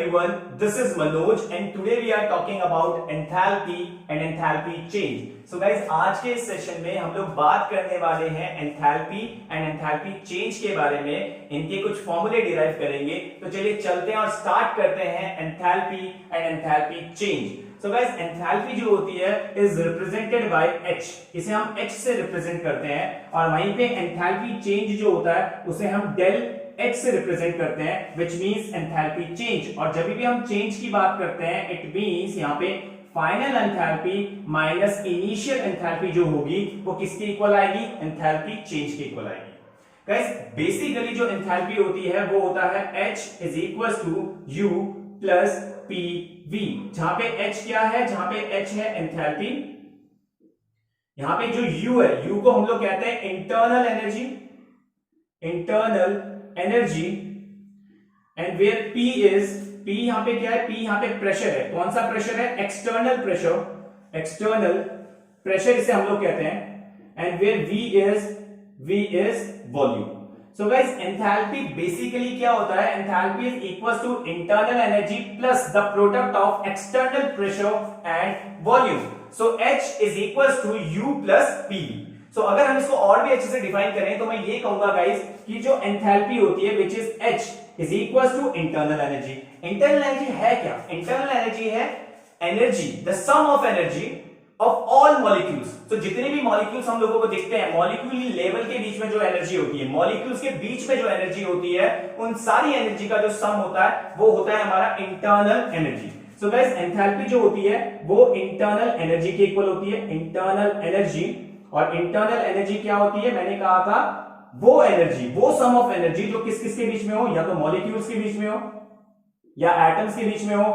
everyone, this is Manoj and today we are talking about enthalpy and enthalpy change. So guys, आज के इस session में हम लोग बात करने वाले हैं enthalpy and enthalpy change के बारे में, इनके कुछ फॉर्मूले डिराइव करेंगे। तो चलिए चलते हैं और स्टार्ट करते हैं enthalpy and enthalpy change. So guys, enthalpy जो होती है is represented by H, इसे हम H से रिप्रेजेंट करते हैं और वहीं पे enthalpy change जो होता है उसे हम del H से रिप्रेजेंट करते हैं, which means enthalpy change। और जब भी हम चेंज की बात करते हैं, it means यहाँ पे final enthalpy minus initial enthalpy जो होगी वो किसके इक्वल आएगी? एंथैल्पी चेंज के इक्वल आएगी। गाइस, बेसिकली जो एंथैल्पी होती है वो होता है H is equal to U plus PV, जहां पे H क्या है? जहां पे H है एंथैल्पी, यहां पे जो U है, U को हम लोग कहते हैं internal energy, internal energy, and where P is, P यहां पे क्या है? P यहां पे प्रेशर है। कौन सा प्रेशर है? एक्सटर्नल प्रेशर, एक्सटर्नल प्रेशर इसे हम लोग कहते हैं। And where V is volume. So guys, enthalpy basically क्या होता है? Enthalpy is equal to internal energy plus the product of external pressure and volume. So H is equal to U plus PV। So अगर हम इसको और भी अच्छे से डिफाइन करें तो मैं ये कहूंगा गाइस कि जो एंथैल्पी होती है which is H is equal to internal energy. Internal energy है क्या? इंटरनल एनर्जी है energy, the sum of energy of all molecules. तो जितने भी मॉलिक्यूल्स हम लोगों को दिखते हैं, मॉलिक्यूल लेवल के बीच में जो एनर्जी होती है, मॉलिक्यूल्स के बीच में जो एनर्जी होती है, उन सारी एनर्जी का जो सम होता है वो होता है हमारा इंटरनल एनर्जी। सो गाइस, एंथैल्पी जो होती है वो इंटरनल एनर्जी के इक्वल होती है, इंटरनल एनर्जी। और इंटरनल एनर्जी क्या होती है? मैंने कहा था वो एनर्जी, वो सम ऑफ एनर्जी जो किस किस के बीच में हो, या तो मॉलिक्यूल्स के बीच में हो, या एटम्स के बीच में हो,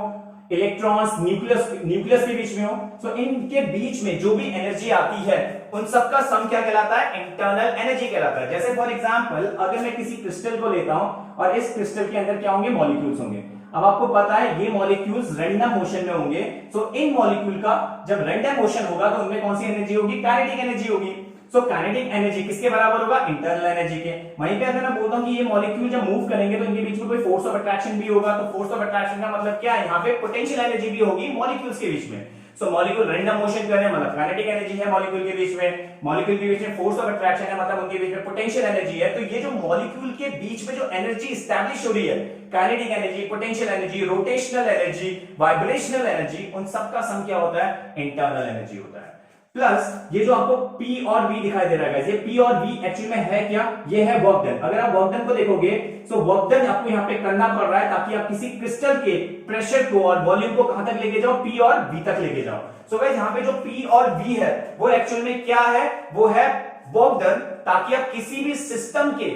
इलेक्ट्रॉन्स, न्यूक्लियस के बीच में हो। सो इनके बीच में जो भी एनर्जी आती है उन सबका सम क्या कहलाता है? इंटरनल एनर्जी कहलाता है। जैसे फॉर एग्जांपल, अगर मैं किसी क्रिस्टल को लेता हूं और इस क्रिस्टल के अंदर क्या होंगे? मॉलिक्यूल्स होंगे। अब आपको पता है ये मॉलिक्यूल्स रैंडम मोशन में होंगे। सो इन मॉलिक्यूल का जब रैंडम मोशन होगा तो उनमें कौन सी एनर्जी होगी? काइनेटिक एनर्जी होगी। सो काइनेटिक एनर्जी किसके बराबर होगा? इंटरनल एनर्जी के। वहीं पे अगर मैं बोलता हूं कि ये मॉलिक्यूल जब मूव करेंगे तो इनके बीच में कोई फोर्स ऑफ अट्रैक्शन भी होगा, तो फोर्स ऑफ अट्रैक्शन का मतलब क्या है? यहाँ पे पोटेंशियल एनर्जी भी होगी मॉलिक्यूल्स के बीच में। सो मॉलिक्यूल रैंडम मोशन कर रहे हैं मतलब काइनेटिक एनर्जी है मॉलिक्यूल के बीच में, मॉलिक्यूल के बीच में फोर्स ऑफ अट्रैक्शन है मतलब उनके बीच में पोटेंशियल एनर्जी है। तो ये जो मॉलिक्यूल के बीच में जो एनर्जी एस्टैब्लिश हो रही है, kinetic energy, potential energy, rotational energy, vibrational energy, उन सबका सम क्या होता है? इंटरनल एनर्जी होता है। प्लस ये जो आपको P और V दिखाई दे रहा है, ये P और V एक्चुअली में है क्या? ये है वर्क डन। अगर आप वर्क डन को देखोगे तो वर्क डन आपको यहाँ पे करना पड़ रहा है ताकि आप किसी क्रिस्टल के प्रेशर को और वॉल्यूम को कहां तक लेके जाओ? P और V तक लेके जाओ। सो गाइस, यहाँ पे जो P और V है वो एक्चुअल में क्या है? वो है वर्क डन, ताकि आप किसी भी सिस्टम के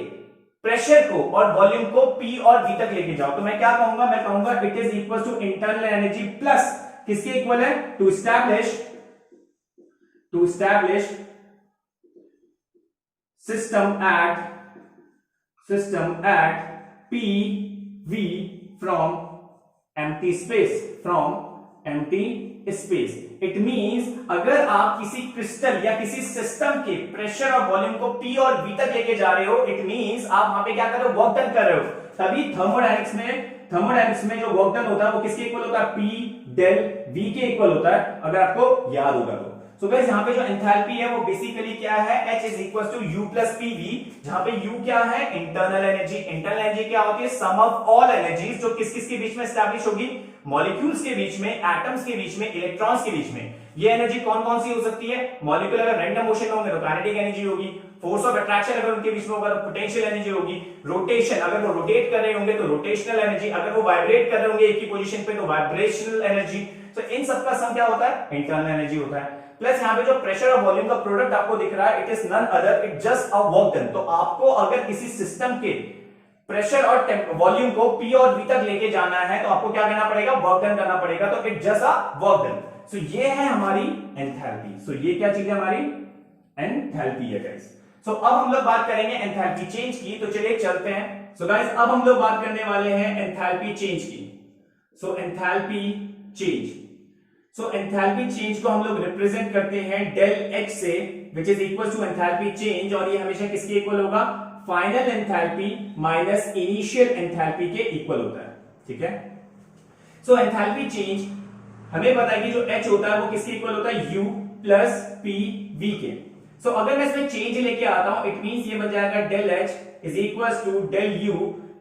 प्रेशर को और वॉल्यूम को P और V तक लेके जाओ। तो मैं क्या कहूंगा? मैं कहूंगा it is equal to internal energy plus किसके इक्वल है? To establish system at PV from empty space। It means अगर आप किसी क्रिस्टल या किसी सिस्टम के प्रेशर और वॉल्यूम को P और V तक लेके जा रहे हो, इट मींस आप वहां पे क्या कर रहे हो? वर्क डन कर रहे हो। तभी थर्मोडायनेमिक्स में जो वर्क डन होता है वो किसके इक्वल होता है? P डेल V के इक्वल होता है, अगर आपको याद होगा तो। सो गाइस, यहाँ पे जो एंथैल्पी है वो बेसिकली क्या है? H is equal to U plus PV, जहां पे U क्या है? Internal energy. इंटरनल एनर्जी क्या होती है? सम ऑफ ऑल एनर्जीज जो किस किस के बीच में एस्टैब्लिश होगी? मॉलिक्यूल्स के बीच में, एटम्स के बीच में, इलेक्ट्रॉन्स के बीच में। ये एनर्जी कौन कौन सी हो सकती है? मॉलिक्यूल अगर रैंडम मोशन में होंगे तो काइनेटिक एनर्जी होगी, फोर्स ऑफ अट्रैक्शन अगर उनके बीच में होगा तो पोटेंशियल एनर्जी होगी, रोटेशन अगर वो रोटेट कर रहे होंगे तो रोटेशनल एनर्जी, अगर वो वाइब्रेट कर रहे होंगे एक ही पोजीशन पे तो वाइब्रेशनल एनर्जी। तो इन सबका सम क्या होता है? इंटरनल एनर्जी होता है। प्लस यहाँ पे जो प्रेशर और वॉल्यूम का प्रोडक्ट आपको दिख रहा है, it is none other, it just a work done. तो आपको अगर किसी सिस्टम के प्रेशर और वॉल्यूम को P और V तक लेके जाना है तो आपको क्या करना पड़ेगा? वर्क डन करना पड़ेगा। तो it just a work done. So ये है हमारी एंथैल्पी। सो ये क्या चीज है? हमारी एंथैल्पी है गाइस। सो अब हम लोग बात करेंगे एंथैल्पी चेंज की। तो चलिए चलते हैं। सो गाइस, अब हम लोग बात करने वाले हैं एंथैल्पी चेंज की। So enthalpy change, enthalpy change को हम लोग रिप्रेजेंट करते हैं डेल H से, which is equal to enthalpy change, और ये हमेशा किसके इक्वल होगा? Final enthalpy minus initial enthalpy के इक्वल होता है। ठीक है। सो एंथैल्पी चेंज हमें पता है कि जो H होता है वो किसके इक्वल होता है, U प्लस P V के। सो अगर मैं इसमें चेंज लेके आता हूं, इट मींस ये बन जाएगा del H is equal to del U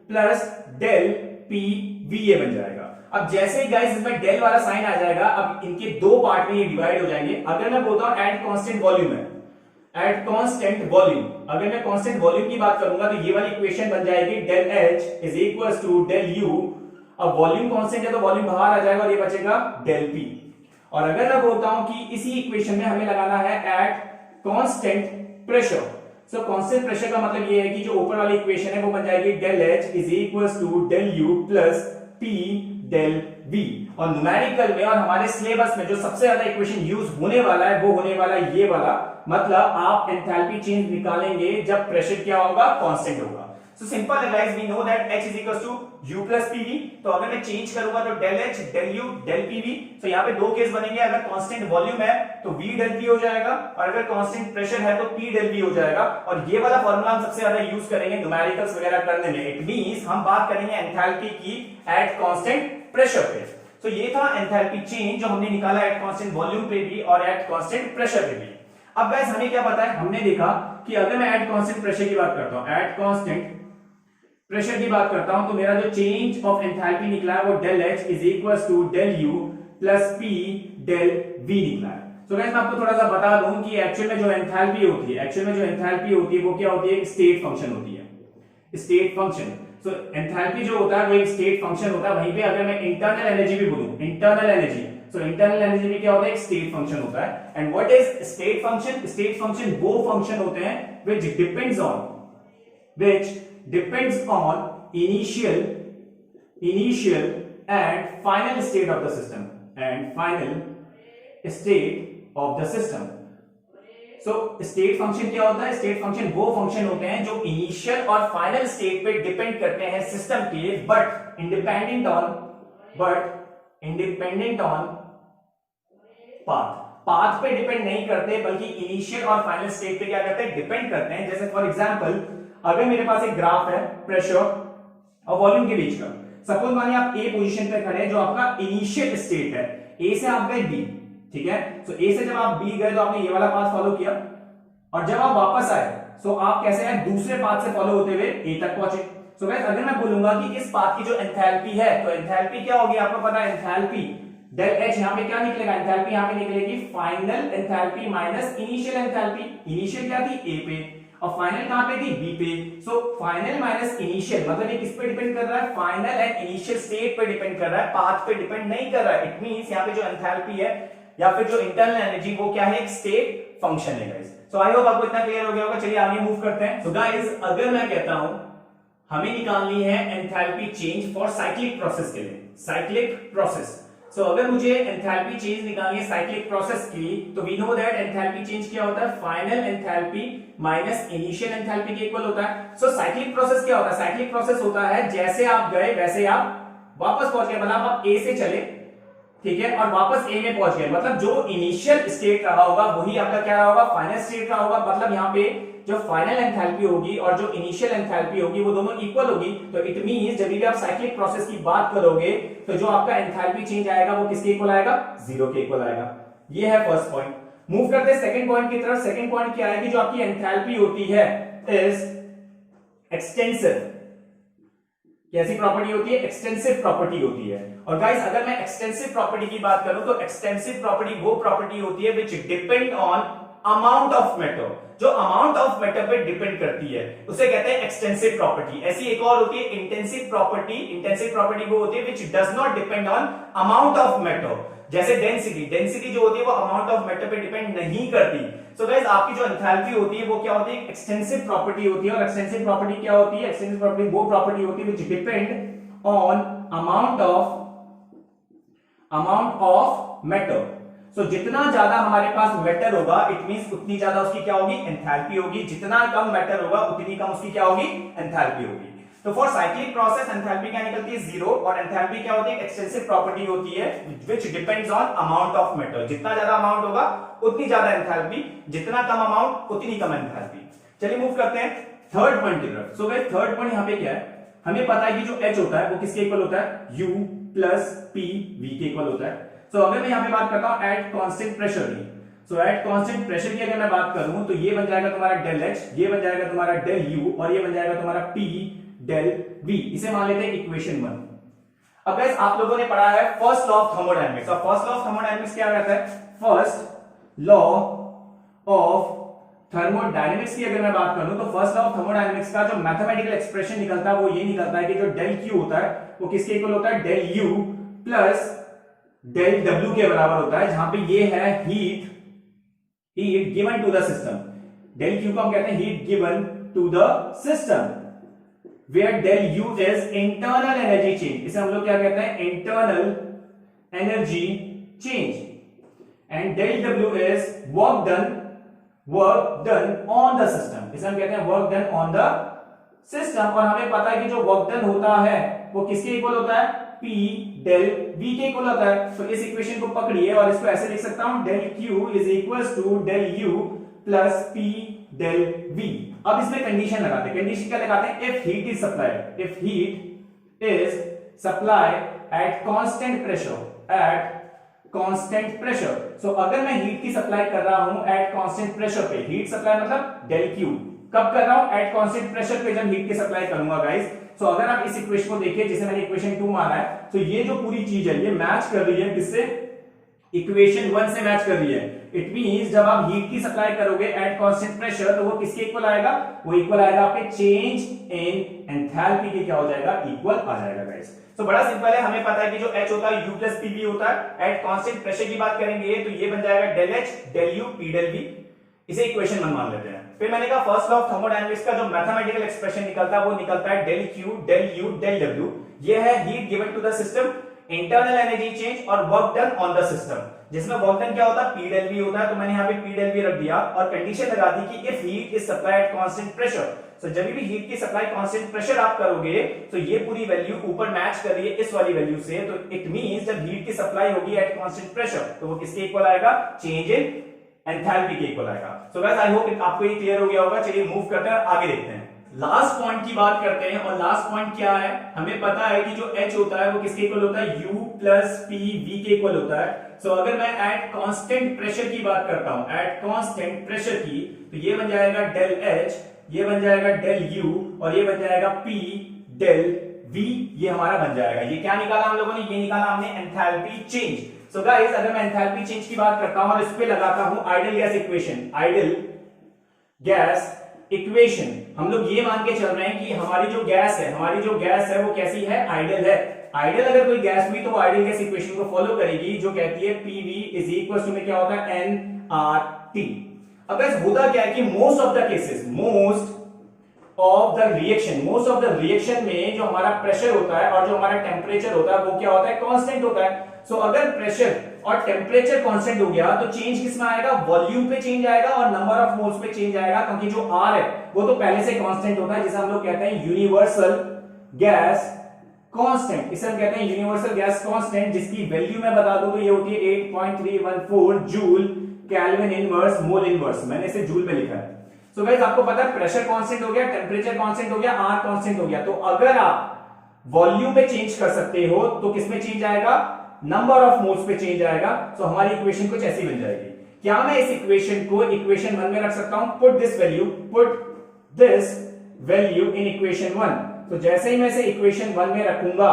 plus del P V ये बन जाएगा। अब जैसे ही गाइस इसमें डेल वाला साइन आ जाएगा, अब इनके दो पार्ट में ये डिवाइड हो जाएंगे। अगर मैं बोलता हूं एट कांस्टेंट वॉल्यूम है, एट कांस्टेंट वॉल्यूम, अगर मैं कांस्टेंट वॉल्यूम की बात करूंगा तो ये वाली इक्वेशन बन जाएगी del H is equal to del U। अब वॉल्यूम कांस्टेंट है तो वॉल्यूम बाहर आ जाएगा और ये बचेगा डेल P। और अगर मैं बोलता हूं कि इसी इक्वेशन में हमें लगाना है एट कांस्टेंट प्रेशर, सो कांस्टेंट प्रेशर का मतलब ये है कि जो ऊपर वाली इक्वेशन है वो बन जाएगी del H is equal to del U plus P del V। और न्यूमेरिकल में और हमारे सिलेबस में जो सबसे ज्यादा इक्वेशन यूज होने वाला है वो होने वाला है ये वाला, मतलब आप एंथैल्पी चेंज निकालेंगे जब प्रेशर क्या होगा, कांस्टेंट होगा। सो सिंपल है guys, we know that H is equal to U plus PV। तो अगर मैं चेंज करूंगा तो del H del U del PV। तो यहाँ पे दो केस बनेंगे, अगर कांस्टेंट वॉल्यूम है तो V डेल P हो जाएगा, और अगर कांस्टेंट प्रेशर है तो P डेल V हो जाएगा। और ये वाला फॉर्मूला हम सबसे ज्यादा यूज करेंगे न्यूमेरिकल्स वगैरह करने में। इट मींस हम बात करेंगे एंथैल्पी की एट कांस्टेंट प्रेशर पे। तो ये था एंथैल्पी चेंज जो हमने निकाला एट कांस्टेंट वॉल्यूम पे भी और एट कांस्टेंट प्रेशर पे भी। अब गाइस हमें क्या पता है, हमने देखा कि अगर मैं एट कांस्टेंट प्रेशर की बात करता हूं, एट कांस्टेंट प्रेशर की बात करता हूं, तो मेरा जो चेंज ऑफ एंथैल्पी निकला है वो del H is equal to del U plus P del V निकला है। तो गाइस मैं आपको थोड़ा सा बता दूं कि एक्चुअल में जो एंथैल्पी होती है, एक्चुअल में जो एंथैल्पी होती है वो क्या होती है, एक स्टेट फंक्शन होती है, स्टेट फंक्शन। सो एंथैल्पी जो होता है वो एक स्टेट फंक्शन होता है। वहीं पे अगर मैं इंटरनल एनर्जी भी बोलूं, internal energy, so internal energy में क्या होता है, एक स्टेट फंक्शन होता है। And what is state function? State function वो फंक्शन होते हैं which depends on initial and final state of the system, so state function क्या होता है? स्टेट फंक्शन वो फंक्शन होते हैं जो इनिशियल और फाइनल स्टेट पे डिपेंड करते हैं सिस्टम के, बट इंडिपेंडेंट ऑन पाथ पे डिपेंड नहीं करते, बल्कि इनिशियल और फाइनल स्टेट पे क्या करते हैं, डिपेंड करते हैं। जैसे फॉर एग्जांपल अगर मेरे पास एक ग्राफ है प्रेशर और वॉल्यूम के बीच का, सपोज मानिए आप ए पोजीशन पे खड़े हैं जो आपका इनिशियल स्टेट है, ए से आप गए बी, ठीक है। सो ए से जब आप बी गए तो आपने ये वाला पाथ फॉलो किया, और जब आप वापस आए सो आप कैसे आए, दूसरे पाथ से फॉलो होते हुए ए तक पहुंचे। सो गाइस अगर मैं बोलूंगा कि इस पाथ की जो एंथैल्पी है, तो एंथैल्पी क्या होगी, आपको पता है एंथैल्पी डेल H यहाँ पे क्या निकलेगा, एंथैल्पी यहाँ पे निकलेगी final enthalpy minus initial enthalpy. Initial क्या थी, ए पे, और फाइनल कहां पे थी, बी पे। सो फाइनल माइनस इनिशियल मतलब ये किस पे डिपेंड कर रहा है, फाइनल एंड इनिशियल स्टेट पे डिपेंड कर रहा है, पाथ पे डिपेंड नहीं कर रहा है। इट मींस यहाँ पे जो एंथैल्पी है या फिर जो इंटरनल एनर्जी वो क्या है, एक स्टेट फंक्शन है गाइस। सो आई होप आपको इतना क्लियर हो गया होगा। चलिए आगे मूव करते हैं। सो गाइस अगर मैं कहता हूं हमें निकालनी है enthalpy change for cyclic process के लिए, साइक्लिक प्रोसेस। सो अगर मुझे एंथैल्पी चेंज निकालनी है साइक्लिक प्रोसेस की, तो we know that enthalpy change क्या होता है, final enthalpy minus initial enthalpy के इक्वल होता है। सो साइक्लिक प्रोसेस क्या होता है, साइक्लिक प्रोसेस होता है जैसे आप गए वैसे आप वापस पहुंच गए, मतलब आप ए से चले, ठीक है, और वापस ए में पहुंच गए, मतलब जो इनिशियल स्टेट रहा होगा वही आपका क्या रहा होगा, फाइनल स्टेट रहा होगा। मतलब यहाँ पे जो फाइनल एंथैल्पी होगी और जो इनिशियल एंथैल्पी होगी वो दोनों इक्वल होगी। तो इट मींस जब भी आप साइक्लिक प्रोसेस की बात करोगे तो जो आपका एंथैल्पी चेंज आएगा वो किसके इक्वल आएगा, जीरो के इक्वल आएगा। ये है फर्स्ट पॉइंट। मूव करते हैं सेकंड पॉइंट की तरफ। सेकंड पॉइंट क्या है कि जो आपकी एंथैल्पी होती है इज एक्सटेंसिव। कैसी प्रॉपर्टी होती है, एक्सटेंसिव प्रॉपर्टी होती है। और गाइस अगर मैं एक्सटेंसिव प्रॉपर्टी की बात करूं तो एक्सटेंसिव प्रॉपर्टी वो प्रॉपर्टी होती है which depend on amount of matter, जो अमाउंट ऑफ मैटर पे डिपेंड करती है उसे कहते हैं एक्सटेंसिव प्रॉपर्टी। ऐसी एक और होती है इंटेंसिव प्रॉपर्टी। इंटेंसिव प्रॉपर्टी वो होती है which does not depend on amount of matter, जैसे डेंसिटी। डेंसिटी जो होती है वो अमाउंट ऑफ मैटर पे डिपेंड नहीं करती। सो गाइस आपकी जो एंथैल्पी होती है वो क्या होती है, एक्सटेंसिव प्रॉपर्टी होती है। और एक्सटेंसिव प्रॉपर्टी क्या होती है, एक्सटेंसिव प्रॉपर्टी वो प्रॉपर्टी होती है which depend on amount of matter. So जितना ज्यादा हमारे पास मैटर होगा इट मींस उतनी ज्यादा उसकी क्या होगी, एंथैल्पी होगी। जितना कम मैटर होगा उतनी कम उसकी क्या होगी, एंथैल्पी होगी। तो फॉर साइक्लिक प्रोसेस एंथैल्पी क्या निकलती है, जीरो। और एंथैल्पी क्या होती है, एक्सटेंसिव प्रॉपर्टी होती है which depends on amount of matter. जितना ज्यादा अमाउंट होगा उतनी ज्यादा एंथैल्पी, जितना कम अमाउंट उतनी कम एंथैल्पी। चलिए मूव करते हैं थर्ड पॉइंट की तरफ। सो गाइस थर्ड पॉइंट यहां पे क्या है, हमें पता है कि जो H होता है वो किसके इक्वल होता है, U प्लस पी वी के इक्वल होता है। सो अगर मैं यहां पे बात करता हूं एट कांस्टेंट प्रेशर की, सो एट कांस्टेंट प्रेशर की अगर मैं बात करूं तो ये बन जाएगा तुम्हारा डेल एच, ये बन जाएगा तुम्हारा डेल यू और ये बन जाएगा तुम्हारा पी डेल वी। इसे मान लेते हैं इक्वेशन 1। अब गाइस आप लोगों ने पढ़ा है फर्स्ट लॉ ऑफ थर्मोडायनेमिक्स। अब फर्स्ट लॉ ऑफ थर्मोडायनेमिक्स क्या कहता है? फर्स्ट लॉ ऑफ थर्मोडायनेमिक्स की अगर मैं बात करूं तो फर्स्ट लॉ ऑफ थर्मोडायनेमिक्स का जो मैथमेटिकल एक्सप्रेशन निकलता है वो ये निकलता है कि जो डेल क्यू होता है वो किसके इक्वल होता है? Del U plus del W के बराबर होता है, जहां पे ये है heat given to the system. Del Q को हम कहते हैं heat given to the system, where del U is internal energy change. इसे हम लोग क्या कहते हैं? Internal energy change. And del W is work done on the system. इसे हम कहते हैं work done on the system. और हमें पता है कि जो वर्क डन होता है वो किसके इक्वल होता है? P डेल V के इक्वल होता है। तो इस इक्वेशन को पकड़िए और इसको ऐसे लिख सकता हूं, del Q is equal to del U plus P del V। अब इसमें कंडीशन लगाते हैं। कंडीशन क्या लगाते हैं? If heat is supplied, if heat is supplied at constant pressure, at constant pressure. So अगर मैं हीट की सप्लाई कर रहा हूं एट कांस्टेंट प्रेशर पे, हीट सप्लाई मतलब डेल Q, कब कर रहा हूं? एट कांस्टेंट प्रेशर पे जब हीट की सप्लाई करूंगा गाइस। सो अगर आप इस इक्वेशन को देखिए जिसे मैंने इक्वेशन 2 माना है, तो ये जो पूरी चीज है ये मैच कर रही है किससे? इक्वेशन 1 से मैच कर रही है। इट मींस जब आप हीट की सप्लाई करोगे एट कांस्टेंट प्रेशर तो वो किसके इक्वल आएगा? वो इक्वल आएगा आपके चेंज इन एंथैल्पी के क्या हो जाएगा? इक्वल आ जाएगा गाइस। तो बड़ा सिंपल है, हमें पता है कि जो H होता है U प्लस PV होता है। एट कांस्टेंट प्रेशर की बात करेंगे तो ये बन जाएगा del H del U P del V। इसे इक्वेशन 1 मान लेते हैं। फिर मैंने कहा फर्स्ट लॉ ऑफ थर्मोडायनेमिक्स का जो मैथमेटिकल एक्सप्रेशन निकलता है वो निकलता है del Q del U del W। ये है heat given to the system, internal energy change और work done on the system, जिसमें वर्क डन क्या होता है? P डेल V होता है। तो मैंने यहाँ पे P डेल V रख दिया और कंडीशन लगा दी कि if heat is supplied at constant pressure. So जब भी हीट की सप्लाई कांस्टेंट प्रेशर आप करोगे तो ये पूरी वैल्यू ऊपर मैच कर रही है इस वाली वैल्यू से। तो इट मींस जब हीट की सप्लाई होगी एट कांस्टेंट प्रेशर तो वो किसके इक्वल आएगा? चेंज इन एंथैल्पी के इक्वल आएगा। सो गाइस आई होप आपको ये क्लियर हो गया होगा। चलिए मूव करते हैं, आगे देखते हैं। लास्ट पॉइंट की बात करते हैं और लास्ट पॉइंट क्या है? हमें पता है कि जो H होता है वो किसके इक्वल होता है? U प्लस P V के इक्वल होता है। सो अगर मैं एट कांस्टेंट प्रेशर की बात करता हूं, एट कांस्टेंट प्रेशर की, तो ये बन जाएगा डेल H, ये बन जाएगा डेल U और ये बन जाएगा P डेल V। ये हमारा बन जाएगा। ये क्या निकाला हम लोगों ने? ये निकाला हमने एंथैल्पी चेंज। सो गाइस अगर मैं एंथैल्पी चेंज की बात करता हूं और इस पे लगाता हूं ideal gas equation, ideal gas equation, हम लोग ये मान के चल रहे हैं कि हमारी जो गैस है वो कैसी है? आइडियल है। आइडियल अगर कोई गैस हुई तो वो आइडियल गैस इक्वेशन को फॉलो करेगी जो कहती है PV इज इक्वल टू में क्या होता है? nRT। अब गाइस होता क्या है कि मोस्ट ऑफ द रिएक्शन में जो हमारा प्रेशर होता है और जो हमारा टेम्परेचर होता है वो क्या होता है? कांस्टेंट होता है। सो अगर प्रेशर और टेम्परेचर कांस्टेंट हो गया तो चेंज किसमें आएगा? वॉल्यूम पे चेंज आएगा और नंबर ऑफ मोल्स पे चेंज आएगा, क्योंकि जो R है वो तो पहले से कांस्टेंट होता है, जिसे हम लोग कहते हैं यूनिवर्सल गैस कांस्टेंट। इसे हम कहते हैं यूनिवर्सल गैस कांस्टेंट, जिसकी वैल्यू मैं बता दूं तो ये होती है 8.314 joule kelvin inverse mole inverse. मैंने इसे जूल में लिखा है। सो गाइस आपको पता है प्रेशर कांस्टेंट हो गया, टेम्परेचर कांस्टेंट हो गया, R कांस्टेंट हो गया। तो अगर आप वॉल्यूम पे चेंज कर सकते हो तो किसमें चेंज आएगा? नंबर ऑफ मोल्स पे चेंज आएगा। सो हमारी इक्वेशन कुछ ऐसी बन जाएगी। क्या मैं इस इक्वेशन को इक्वेशन 1 में रख सकता हूं? Put this value in equation 1। तो जैसे ही मैं इसे इक्वेशन 1 में रखूंगा,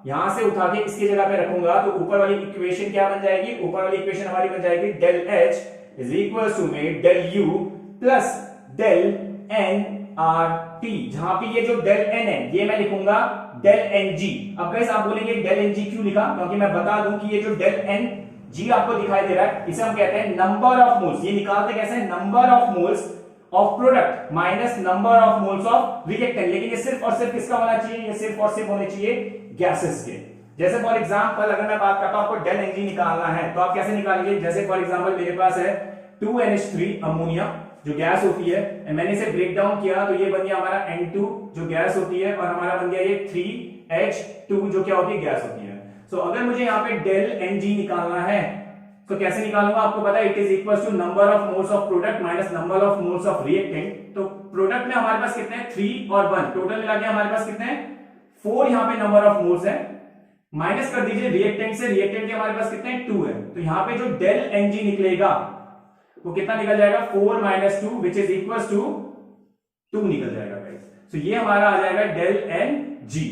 यहां से उठा के इसकी जगह पे रखूंगा तो ऊपर वाली इक्वेशन क्या बन जाएगी? ऊपर वाली इक्वेशन हमारी बन जाएगी del H is equal to में del U plus del nRT, जहां पे ये जो डेल n है ये मैं लिखूंगा डेल Ng। अब गाइस आप बोलेंगे डेल Ng क्यों लिखा? क्योंकि मैं बता दूं कि ये जो डेल Ng आपको दिखाई दे रहा है इसे हम कहते हैं नंबर ऑफ मोल्स। ये निकालते कैसे? Number of moles of product minus number of moles of reactant. लेकिन ये सिर्फ और सिर्फ किसका होना चाहिए? ये सिर्फ और सिर्फ होने चाहिए गैसेस के। जैसे फॉर एग्जांपल अगर मैं बात करता हूं आपको डेल Ng निकालना है तो आप कैसे निकालेंगे? जैसे फॉर एग्जांपल मेरे पास है 2NH3 अमोनिया जो गैस होती है, मैंने इसे ब्रेक डाउन किया तो ये बन गया हमारा N2 जो गैस होती है और हमारा बन गया ये 3H2 जो क्या होती है? गैस होती है। सो अगर मुझे यहाँ पे डेल Ng निकालना है तो कैसे निकालूंगा? आपको पता है it is equal to number of moles of product minus number of moles of reactant. तो प्रोडक्ट में हमारे पास कितने हैं? 3 और 1, टोटल मिला के हमारे पास कितने हैं? 4 यहाँ पे नंबर ऑफ मोल्स है माइनस कर दीजिए रिएक्टेंट से, रिएक्टेंट के हमारे पास कितने 2 है, तो यहां पे जो डेल एन जी निकलेगा वो कितना निकल जाएगा 4 minus 2 which is equal to 2 निकल जाएगा गाइस। सो ये हमारा आ जाएगा del N G.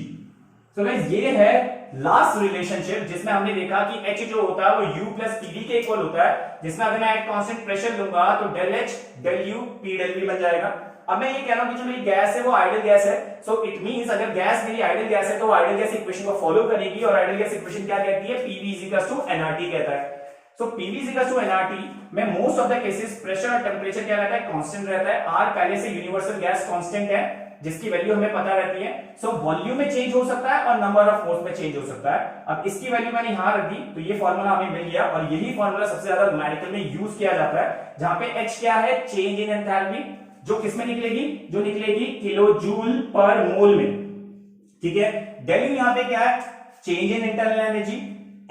So guys ये है लास्ट रिलेशनशिप जिसमें हमने देखा कि H जो होता है वो U प्लस पीवी के इक्वल होता है, जिसमें अगर मैं एक कांस्टेंट प्रेशर लूंगा तो del H del U P del V बन जाएगा। अब मैं ये कह रहा हूं कि जो मेरी गैस है वो आइडियल गैस है, सो इट मींस अगर गैस मेरी आइडियल गैस है तो आइडियल गैस इक्वेशन को फॉलो करेगी, और आइडियल गैस इक्वेशन क्या कहती है, PV nRT कहता है। सो PV nRT में most of the cases pressure और टेम्परेचर क्या रहता है, कांस्टेंट रहता है। R पहले से यूनिवर्सल गैस कांस्टेंट है जिसकी वैल्यू हमें पता रहती है। सो वॉल्यूम में चेंज हो सकता है और नंबर ऑफ मोल्स में चेंज हो सकता है। अब इसकी वैल्यू मैंने यहां रख दी तो ये फॉर्मूला हमें मिल गया, और यही फॉर्मूला सबसे ज्यादा न्यूमेरिकल में यूज किया जाता है, जहां पे H क्या है, चेंज इन एंथैल्पी, जो किसमें निकलेगी, जो निकलेगी किलो जूल पर मोल में, ठीक है। डेल यू यहां पे क्या है, change in internal energy.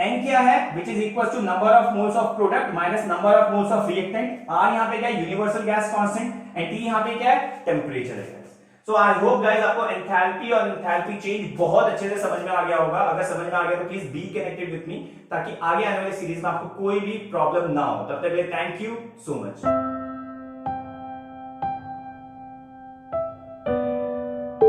N क्या है, which is equal to number of moles of product minus number of moles of reactant. R यहां पे क्या है, universal gas constant, and T यहां पे क्या है, टेम्परेचर है। सो आई होप गाइस आपको एंथैल्पी और एंथैल्पी चेंज बहुत अच्छे से समझ में आ गया होगा। अगर समझ में आ गया तो please be connected with me, ताकि आगे आने वाली सीरीज में आपको कोई भी प्रॉब्लम ना हो। तब तक के लिए थैंक यू सो मच।